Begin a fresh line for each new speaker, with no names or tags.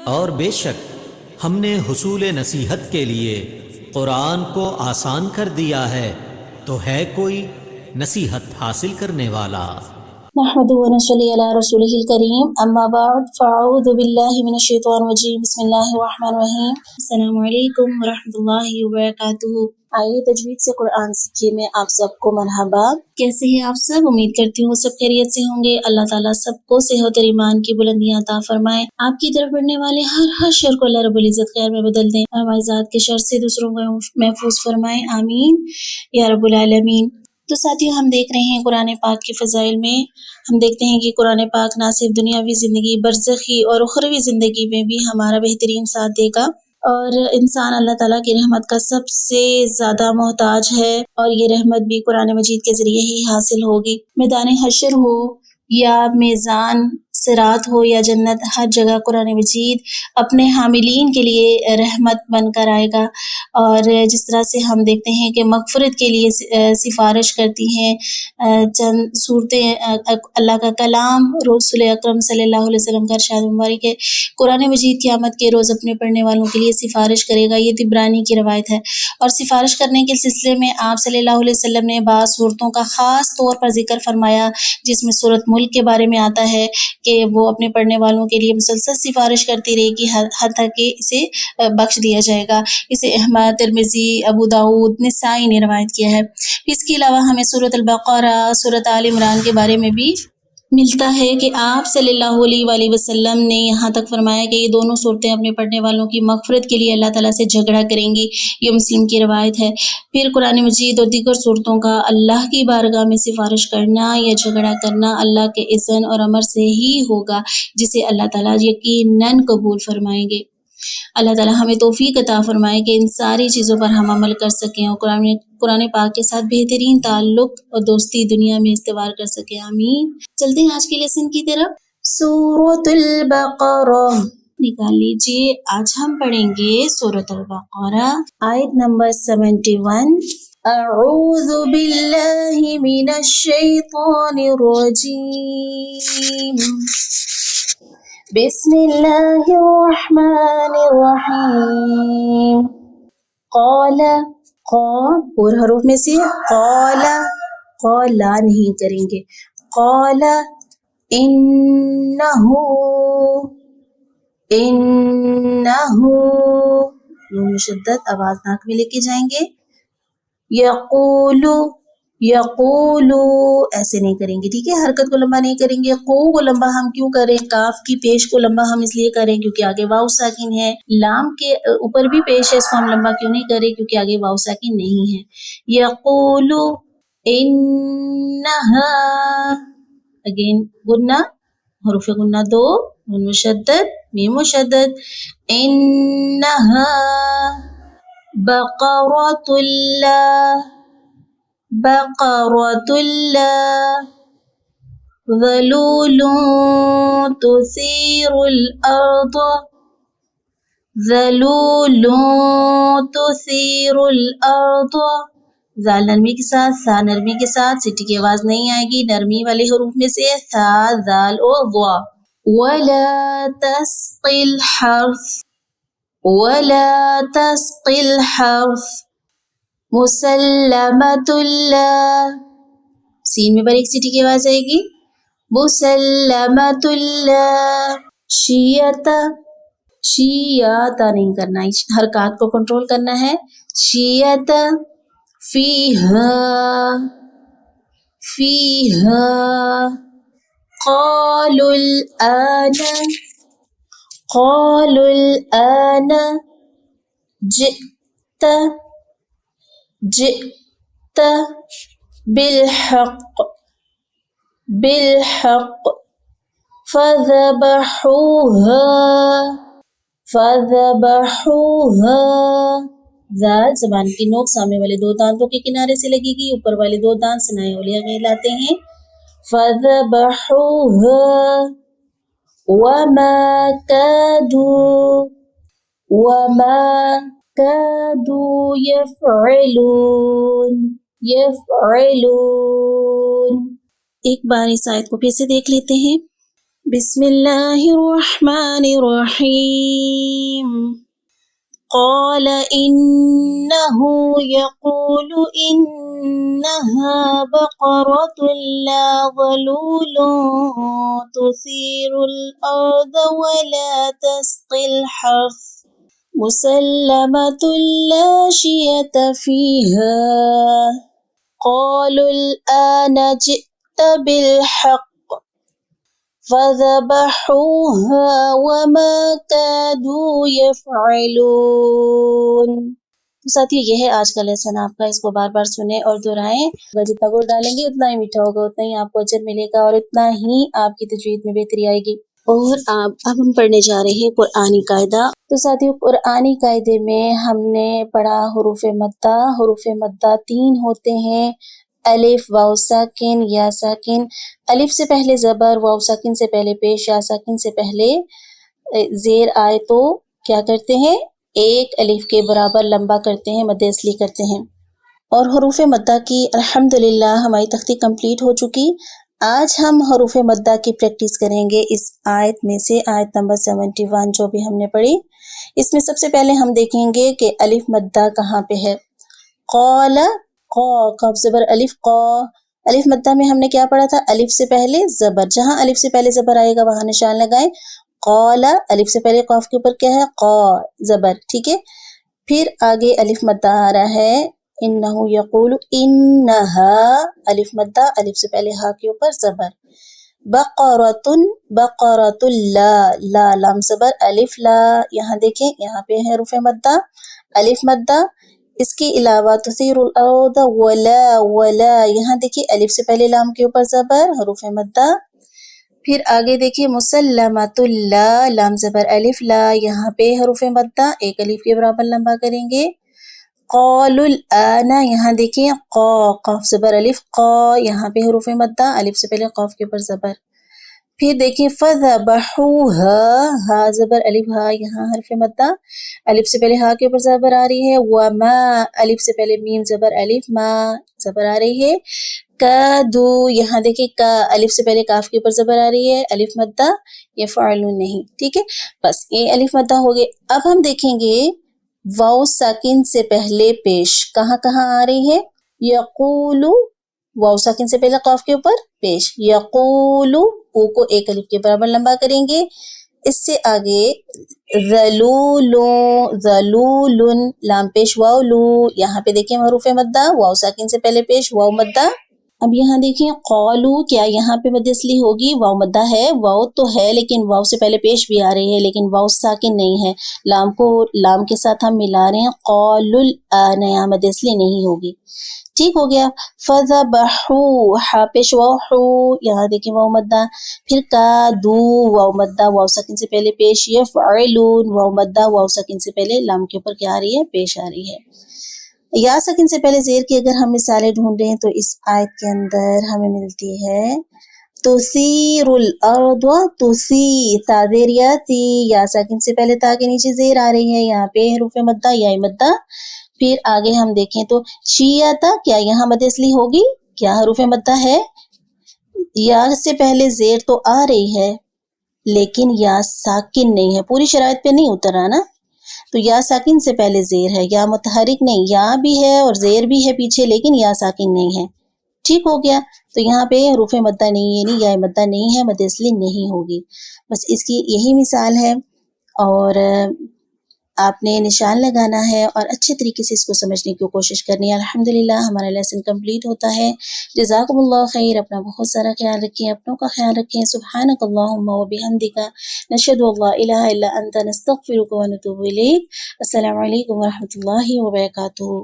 اور بے شک ہم نے حصول نصیحت کے لیے قرآن کو آسان کر دیا ہے، تو ہے کوئی نصیحت حاصل کرنے والا؟
نحمده ونصلي على رسوله الكريم اما بعد فاعوذ بالله من الشیطان الرجیم بسم اللہ الرحمن الرحیم السلام علیکم ورحمۃ اللہ وبرکاتہ۔ آئیے تجوید سے قرآن سیکھیے میں آپ سب کو مرحبا۔ کیسے ہیں آپ سب؟ امید کرتی ہوں سب خیریت سے ہوں گے۔ اللہ تعالیٰ سب کو صحت اور ایمان کی بلندیاں عطا فرمائے۔ آپ کی طرف بڑھنے والے ہر شر کو اللہ رب العزت خیر میں بدل دیں اور ہماری ذات کے شر سے دوسروں کو محفوظ فرمائے، آمین یا رب العالمین۔ تو ساتھیوں، ہم دیکھ رہے ہیں قرآن پاک کے فضائل میں ہم دیکھتے ہیں کہ قرآن پاک نہ صرف دنیاوی زندگی، برزخی اور اخروی زندگی میں بھی ہمارا بہترین ساتھ دے گا، اور انسان اللہ تعالیٰ کی رحمت کا سب سے زیادہ محتاج ہے، اور یہ رحمت بھی قرآن مجید کے ذریعے ہی حاصل ہوگی۔ میدان حشر ہو یا میزان صراط ہو یا جنت، ہر جگہ قرآن مجید اپنے حاملین کے لیے رحمت بن کر آئے گا۔ اور جس طرح سے ہم دیکھتے ہیں کہ مغفرت کے لیے سفارش کرتی ہیں چند صورتیں، اللہ کا کلام، رسول اکرم صلی اللہ علیہ وسلم کا ارشاد مبارک ہے، قرآن مجید قیامت کے روز اپنے پڑھنے والوں کے لیے سفارش کرے گا۔ یہ طبرانی کی روایت ہے، اور سفارش کرنے کے سلسلے میں آپ صلی اللہ علیہ وسلم نے بعض صورتوں کا خاص طور پر ذکر فرمایا، جس میں سورۃ ملک کے بارے میں آتا ہے کہ وہ اپنے پڑھنے والوں کے لیے مسلسل سفارش کرتی رہے گی حتیٰ کہ اسے بخش دیا جائے گا۔ اسے احمد، ترمذی، ابو داؤد، نسائی نے روایت کیا ہے۔ اس کے علاوہ ہمیں سورۃ البقرہ، سورۃ آل عمران کے بارے میں بھی ملتا ہے کہ آپ صلی اللہ علیہ وآلہ وسلم نے یہاں تک فرمایا کہ یہ دونوں صورتیں اپنے پڑھنے والوں کی مغفرت کے لیے اللہ تعالیٰ سے جھگڑا کریں گی۔ یہ مسلم کی روایت ہے۔ پھر قرآن مجید اور دیگر صورتوں کا اللہ کی بارگاہ میں سفارش کرنا یا جھگڑا کرنا اللہ کے اذن اور امر سے ہی ہوگا، جسے اللہ تعالیٰ یقیناً قبول فرمائیں گے۔ اللہ تعالیٰ ہمیں توفیق عطا فرمائے کہ ان ساری چیزوں پر ہم عمل کر سکیں اور قرآن پاک کے ساتھ بہترین تعلق اور دوستی دنیا میں استوار کر سکیں، آمین۔ چلتے ہیں آج کے لیسن کی طرف۔ سورۃ البقرہ نکال لیجیے۔ آج ہم پڑھیں گے سورۃ البقرہ آیت نمبر 71۔ اعوذ باللہ من الشیطان الرجیم، بسم اللہ الرحمن الرحیم۔ قال، اور حروف میں سے قالا نہیں کریں گے۔ قال انہو نون مشدد آواز ناک میں لے کے جائیں گے۔ یقولو ایسے نہیں کریں گے، ٹھیک ہے، حرکت کو لمبا نہیں کریں گے۔ قو کو لمبا ہم کیوں کریں؟ کاف کی پیش کو لمبا ہم اس لیے کریں کیونکہ آگے واو ساکن ہے۔ لام کے اوپر بھی پیش ہے، اس کو ہم لمبا کیوں نہیں کریں؟ کیونکہ آگے واو ساکن نہیں ہے۔ یقولو انہا، اگین گنہ، حروف گنہ دو، نون مشدد، میم مشدد، انہا بقرۃ اللہ ذلول تثیر الارض، زال نرمی کے ساتھ، سا نرمی کے ساتھ، سٹی کی آواز نہیں آئے گی، نرمی والے حروف میں سے ثا، زال اور ضا۔ ولا تسقی الحرث مسلمۃ اللہ، سین میں پر ایک سٹی کی آواز آئے گی، مسلمۃ اللہ، شیعتا نہیں کرنا، حرکات کو کنٹرول کرنا ہے، شیعتا، فیہا قالوا الآن جئت بالحق فذبحوها، زال زبان کی نوک سامنے والے دو دانتوں کے کنارے سے لگے گی، اوپر والے دو دانت ثنائے اولیہ کہلاتے ہیں۔ فذبحوها وما كادوا يفعلون۔ ایک بار اس آیت کو پھر سے دیکھ لیتے ہیں۔ بسم اللہ الرحمن الرحیم قال إنه يقول إنها بقرة لا ظلول تثير الأرض ولا تسقي الحرث مسلمة لا شية فيها قالوا الآن جئت بالحق فذبحوها وما كادوا يفعلون۔ تو ساتھیو یہ ہے آج کا لیسن آپ کا، اس کو بار بار سنیں اور دہرائیں۔ جتنا گڑ ڈالیں گے اتنا ہی میٹھا ہوگا، اتنا ہی آپ کو اجر ملے گا اور اتنا ہی آپ کی تجوید میں بہتری آئے گی۔ اور اب ہم پڑھنے جا رہے ہیں قرآنی قاعدہ۔ تو ساتھیو قرآنی قاعدے میں ہم نے پڑھا حروف مدہ۔ حروف مدہ 3 ہوتے ہیں، الف، واو ساکن، یا ساکن۔ الف سے پہلے زبر، واو ساکن سے پہلے پیش، یا ساکن سے پہلے زیر آئے تو کیا کرتے ہیں؟ ایک الف کے برابر لمبا کرتے ہیں، مد اصلی کرتے ہیں۔ اور حروف مدہ کی الحمدللہ ہماری تختی کمپلیٹ ہو چکی۔ آج ہم حروف مدہ کی پریکٹس کریں گے اس آیت میں سے، آیت نمبر 71 جو بھی ہم نے پڑھی۔ اس میں سب سے پہلے ہم دیکھیں گے کہ الف مدہ کہاں پہ ہے۔ قال، قا، قاف زبر الف، قا۔ الف مدہ میں ہم نے کیا پڑھا تھا؟ الف سے پہلے زبر، جہاں الف سے پہلے زبر آئے گا وہاں نشان لگائیں۔ قال، الف سے پہلے قاف کے اوپر کیا ہے؟ قا زبر، ٹھیک ہے۔ پھر آگے الف مدہ آ رہا ہے، انہ یقول، انہا الف مدہ، الف سے پہلے ہا کے اوپر زبر۔ بقرۃ، بقرۃ، لا، لا لام زبر الف لا، یہاں دیکھیں یہاں پہ ہے حروف مدہ، الف مدہ۔ اس کے علاوہ تثیر الارض، ولا، ولا، یہاں دیکھیے الف سے پہلے لام کے اوپر زبر، حروف مدہ۔ پھر آگے دیکھیے مسلمۃ، لا، لام زبر الف لا، یہاں پہ حروف مدہ، ایک الف کے برابر لمبا کریں گے۔ قالوا الآن، یہاں دیکھیں قا، قاف زبر الف قا، یہاں پہ حروف مدہ، الف سے پہلے قاف کے اوپر زبر۔ پھر دیکھیں فذبحوها، ہا زبر الف ہا، یہاں حرف مدہ، الف سے پہلے ہا کے اوپر زبر آ رہی ہے۔ وما، الف سے پہلے میم زبر الف، ما زبر آ رہی ہے۔ کادو، یہاں دیکھیں کا، الف سے پہلے کاف کے اوپر زبر آ رہی ہے، الف مدہ، یفعلون نہیں، ٹھیک ہے۔ بس یہ الف مدہ ہو گئے۔ اب ہم دیکھیں گے واو ساکن سے پہلے پیش کہاں کہاں آ رہی ہے۔ یقولو، واو ساکن سے پہلے قاف کے اوپر پیش، یقولو، او کو ایک الف کے برابر لمبا کریں گے۔ اس سے آگے ذلولون، ذلولن، لام پیش واو لو، یہاں پہ دیکھیں حروف مدہ، واو ساکن سے پہلے پیش واو مدہ۔ اب یہاں دیکھیں قالو، کیا یہاں پہ مد اصلی ہوگی؟ واو مدہ ہے، واو تو ہے لیکن واو سے پہلے پیش بھی آ رہی ہے، لیکن واو ساکن نہیں ہے، لام کو لام کے ساتھ ہم ملا رہے ہیں۔ قالوا الآن، یہاں مد اصلی نہیں ہوگی، ٹھیک ہو گیا۔ فذبحو، ہا پیش واو حو، یہاں دیکھیں واو مدہ۔ پھر کادو، واو مدہ، واو ساکن سے پہلے پیش، یفعلون، واو مدہ، واو ساکن سے پہلے لام کے اوپر کیا آ رہی ہے؟ پیش آ رہی ہے۔ یا ساکن سے پہلے زیر کی اگر ہم مثالیں ڈھونڈیں تو اس آیت کے اندر ہمیں ملتی ہے تثیر الارض، تثی، تا زیر یا تی، یا ساکن سے پہلے تا کے نیچے زیر آ رہی ہے، یہاں پہ حروف مدہ یا مدہ۔ پھر آگے ہم دیکھیں تو شیعتا، کیا یہاں مد اصلی ہوگی؟ کیا حروف مدہ ہے؟ یا سے پہلے زیر تو آ رہی ہے لیکن یا ساکن نہیں ہے، پوری شرائط پہ نہیں اتر رہا نا، تو یا ساکن سے پہلے زیر ہے، یا متحرک نہیں، یا بھی ہے اور زیر بھی ہے پیچھے لیکن یا ساکن نہیں ہے، ٹھیک ہو گیا۔ تو یہاں پہ حروف مدہ نہیں، یعنی یا مدہ نہیں ہے، مد اصلی نہیں ہوگی، بس اس کی یہی مثال ہے۔ اور آپ نے نشان لگانا ہے اور اچھے طریقے سے اس کو سمجھنے کی کوشش کرنی ہے۔ الحمدللہ ہمارا لیسن کمپلیٹ ہوتا ہے۔ جزاکم اللہ خیر، اپنا بہت سارا خیال رکھیں، اپنوں کا خیال رکھیں۔ سبحانک اللہم و بحمدک، نشہد ان لا الہ الا انت، نستغفرک و نتوب الیک۔ السلام علیکم و رحمۃ اللہ وبرکاتہ۔